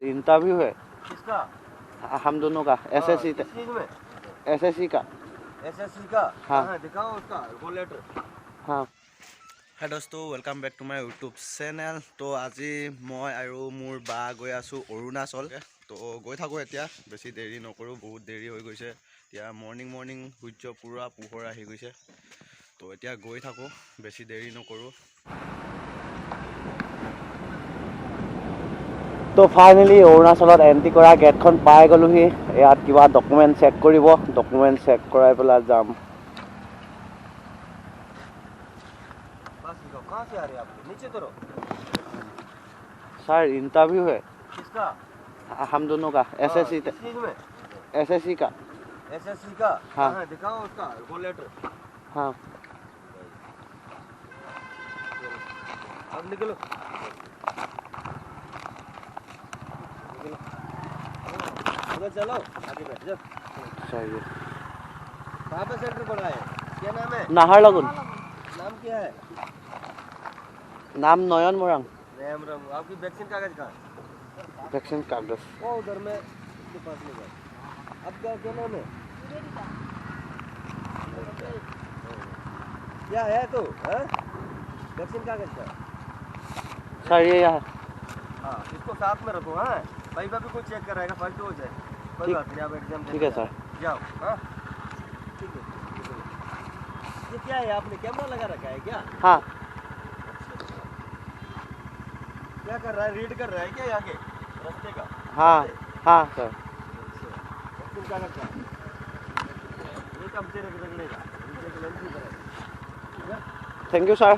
Interview है किसका? हम दोनों का एसएससी किस चीज में? एसएससी का। एसएससी का? हाँ। कहाँ है? दिखाओ उसका वो लेटर। हाँ हाय दोस्तों, welcome back to my YouTube channel. तो আজি মই আৰু মোৰ বা গৈ আছোঁ অৰুণাচল। তো গৈ থাকোঁ এতিয়া, বেছি দেৰি নকৰোঁ, বহুত দেৰি হৈ গৈছে। এতিয়া মৰ্ণিং সূৰ্য পুৰা পোহৰ আহি গৈছে। তো এতিয়া গৈ থাকোঁ, বেছি দেৰি নকৰোঁ। তো ফাইনেলি অৰুণাচলত এণ্ট্ৰি কৰা গেটখন পাই গ'লোহি। ইয়াত কিবা ডকুমেণ্ট চেক কৰিব, ডকুমেণ্ট চেক কৰাই পেলাই যাম। बस दिखाओ, कहाँ से आ रहे हैं आप? नीचे उतरो। सर इंटरव्यू है किसका? हम दोनों का एसएससी किस चीज में? एसएससी का। एसएससी का? हाँ। कहाँ है? दिखाओ उसका वो लेटर। हाँ अब निकलो। उधर चलो, आगे बैठ जाओ। सर ये कहाँ पे सेंटर पड़ा है? क्या नाम है? नाहरलगुन। नाम क्या है? नाम नयन मोरंग। राम राम। आपकी वैक्सीन कागज कहाँ है? वैक्सीन कागज वो उधर में उसके पास में जाओ। अब क्या नाम है? क्या है तो? हाँ? वैक्सीन कागज का? सर ये यहाँ हाँ, इसको साथ में रखो। हाँ, भाई भी कोई चेक कराएगा, फर्स्ट हो जाए। कोई ठीक- बात नहीं, आप एग्जाम ठीक है सर। जाओ। हाँ, ठीक है। ये क्या है? आपने कैमरा लगा रखा है क्या? हाँ क्या कर रहा है? रीड कर रहा है क्या आगे रास्ते का? हाँ हाँ सर। वैक्सीन कागज का ये कब से रगड़ेगा? नीचे के लेंस भी करेगा। ठीक है? Thank you sir.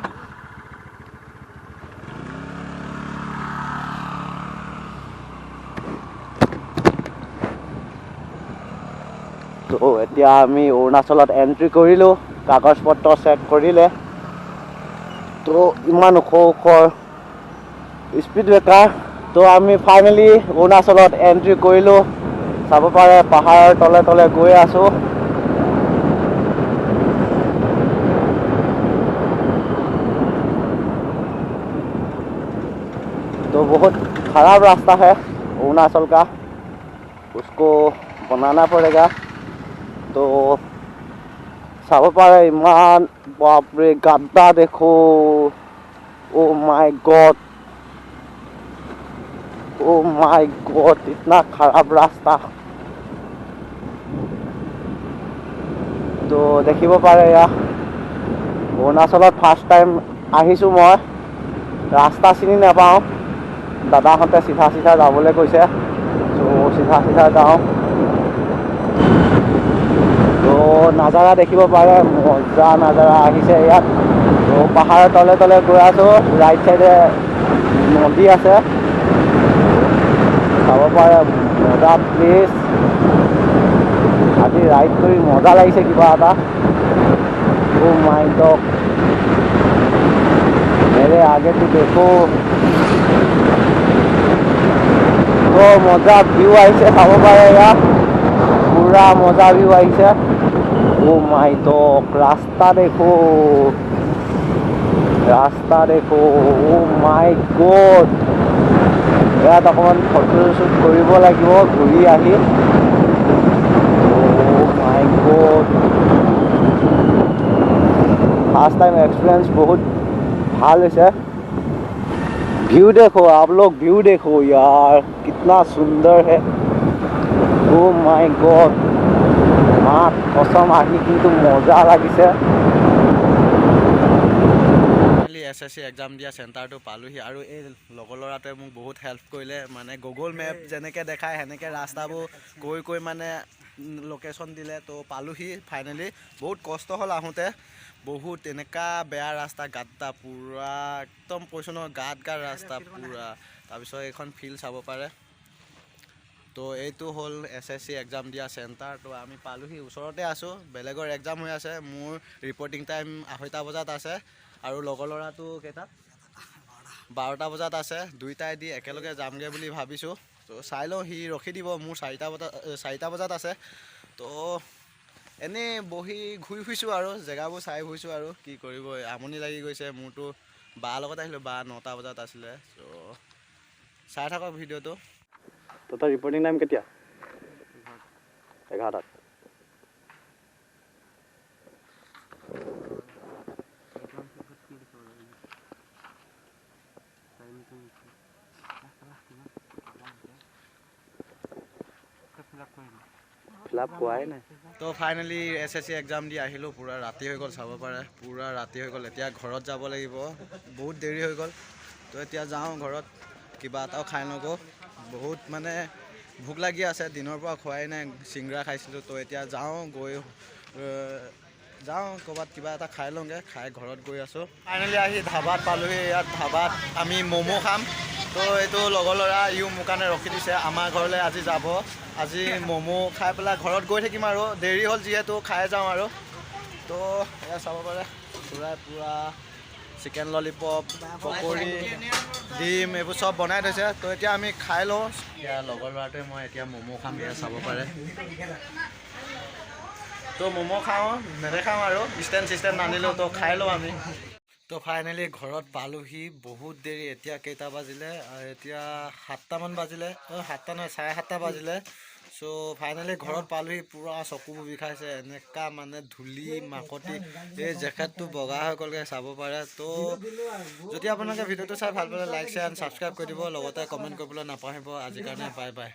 তো এতিয়া আমি অৰুণাচলত এণ্ট্ৰি কৰিলোঁ, কাগজ পত্ৰ চেক কৰিলে। তো ইমান ওখ স্পীড ব্ৰেকাৰ। তো আমি ফাইনেলি অৰুণাচলত এণ্ট্ৰি কৰিলোঁ। চাব পাৰে পাহাৰৰ তলে তলে গৈ আছোঁ। तो बहुत खराब रास्ता है अरुणाचल का, उसको बनाना पड़ेगा। तो चाब पारे इमान बापरे गड्ढा देखो, oh my God, oh my God, इतना खराब रास्ता। तो देखिब पारे या अरुणाचলত फार्स्ट टाइम आहिছোঁ মই, रास्ता चिनि नापाওঁ। दादाহঁতে চিধা চিধা যাবলৈ কৈছে, তো চিধা চিধা যাওঁ। তো নাজাৰা দেখিব পাৰে, মজা নাজাৰা আহিছে ইয়াত। তো পাহাৰৰ তলে তলে গৈ আছোঁ, ৰাইট চাইডে নদী আছে, চাব পাৰে মজা প্লেচ। আজি ৰাইড কৰি মজা লাগিছে কিবা এটা। ओ माय गॉड, मेरे आगे तो देखो, तो मजा ভিউ আহিছে, চাব পাৰে ইয়াত পুৰা মজা ভিউ আহিছে। ओ माय गॉड, रास्ता देखो, रास्ता देखो, ओ माय गॉड। ইয়াত অকণমান ফটো শ্বুট কৰিব লাগিব ঘূৰি আহি। Oh my God, first time experience बहुत भाल है। व्यू देखो आप लोग, व्यू देखो यार, कितना सुंदर है। ओ माय गॉड, माँ कसम आही किन्तु मजा लगिसे। SSC এক্সাম দিয়া চেণ্টাৰটো পালোহি, আৰু এই লগৰ ল'ৰাটোৱে মোক বহুত হেল্প কৰিলে। মানে গুগল মেপ যেনেকৈ দেখায় সেনেকৈ ৰাস্তাবোৰ কৈ মানে লোকেশ্যন দিলে। তো পালোহি ফাইনেলি। বহুত কষ্ট হ'ল আহোঁতে, বহুত এনেকুৱা বেয়া ৰাস্তা, গাঁতটা পূৰা একদম কৈছোঁ নহয়, গাঁত ৰাস্তা পূৰা। তাৰপিছত এইখন ফিল্ড চাব পাৰে। তো এইটো হ'ল SSC এক্সাম দিয়া চেণ্টাৰ। তো আমি পালোহি, ওচৰতে আছোঁ। বেলেগৰ এক্সাম হৈ আছে, মোৰ ৰিপৰ্টিং টাইম 2:30 বজাত আছে, আৰু লগৰ ল'ৰাটো কেইটা 12টা বজাত আছে। দুইটাই দি একেলগে যামগৈ বুলি ভাবিছোঁ। তো চাই লওঁ, সি ৰখি দিব। মোৰ 4টা বজাত আছে। তো এনেই বহি ঘূৰি ফুৰিছোঁ আৰু জেগাবোৰ চাই ফুৰিছোঁ, আৰু কি কৰিব, আমনি লাগি গৈছে। মোৰতো বাৰ লগত আহিলোঁ, বা 9টা বজাত আছিলে। তো চাই থাকক ভিডিঅ'টো। তহঁতৰ ৰিপৰ্টিং টাইম কেতিয়া 11টাত ফিলাপ কোৱাই নাই তো ফাইনেলি SSC এক্সাম দি আহিলোঁ পূৰা ৰাতি হৈ গ'ল চাব পাৰে পূৰা ৰাতি হৈ গ'ল এতিয়া ঘৰত যাব লাগিব বহুত দেৰি হৈ গ'ল তো এতিয়া যাওঁ ঘৰত কিবা এটাও খাই নগৈ বহুত মানে ভোক লাগি আছে দিনৰ পৰা খোৱাই নাই চিংৰা খাইছিলোঁ তো এতিয়া যাওঁ গৈ যাওঁ ক'ৰবাত কিবা এটা খাই লওঁগৈ খাই ঘৰত গৈ আছোঁ ফাইনেলি আহি ধাবাত পালোহি ইয়াত ধাবাত আমি ম'ম' খাম তো এইটো লগৰ ল'ৰা ইও মোৰ কাৰণে ৰখি দিছে আমাৰ ঘৰলৈ আজি যাব আজি ম'ম' খাই পেলাই ঘৰত গৈ থাকিম আৰু দেৰি হ'ল যিহেতু খাই যাওঁ আৰু তো এয়া চাব পাৰে পূৰা চিকেন ললিপপ পকৰি ডিম এইবোৰ চব বনাই থৈছে তো এতিয়া আমি খাই লওঁ এতিয়া লগৰ ল'ৰাটোৱে মই এতিয়া ম'ম' খাম এয়া চাব পাৰে তো ম'ম' খাওঁ নেদেখাওঁ আৰু ষ্টেণ্ড চিষ্টেণ্ড নানিলোঁ তো খাই লওঁ আমি তো ফাইনেলি ঘৰত পালোহি বহুত দেৰি এতিয়া কেইটা বাজিলে এতিয়া 7টামান বাজিলে 7টা নহয় 7:30 বাজিলে চ' ফাইনেলি ঘৰত পালোহি পূৰা চকুবোৰ বিষাইছে এনেকুৱা মানে ধূলি মাকতি এই জেকেটটো বগা হৈ গ'লগৈ চাব পাৰে তো যদি আপোনালোকে ভিডিঅ'টো চাই ভাল পালে লাইক শ্বেয়াৰ এণ্ড ছাবস্ক্ৰাইব কৰি দিব লগতে কমেণ্ট কৰিবলৈ নাপাহৰিব আজিৰ কাৰণে বাই বাই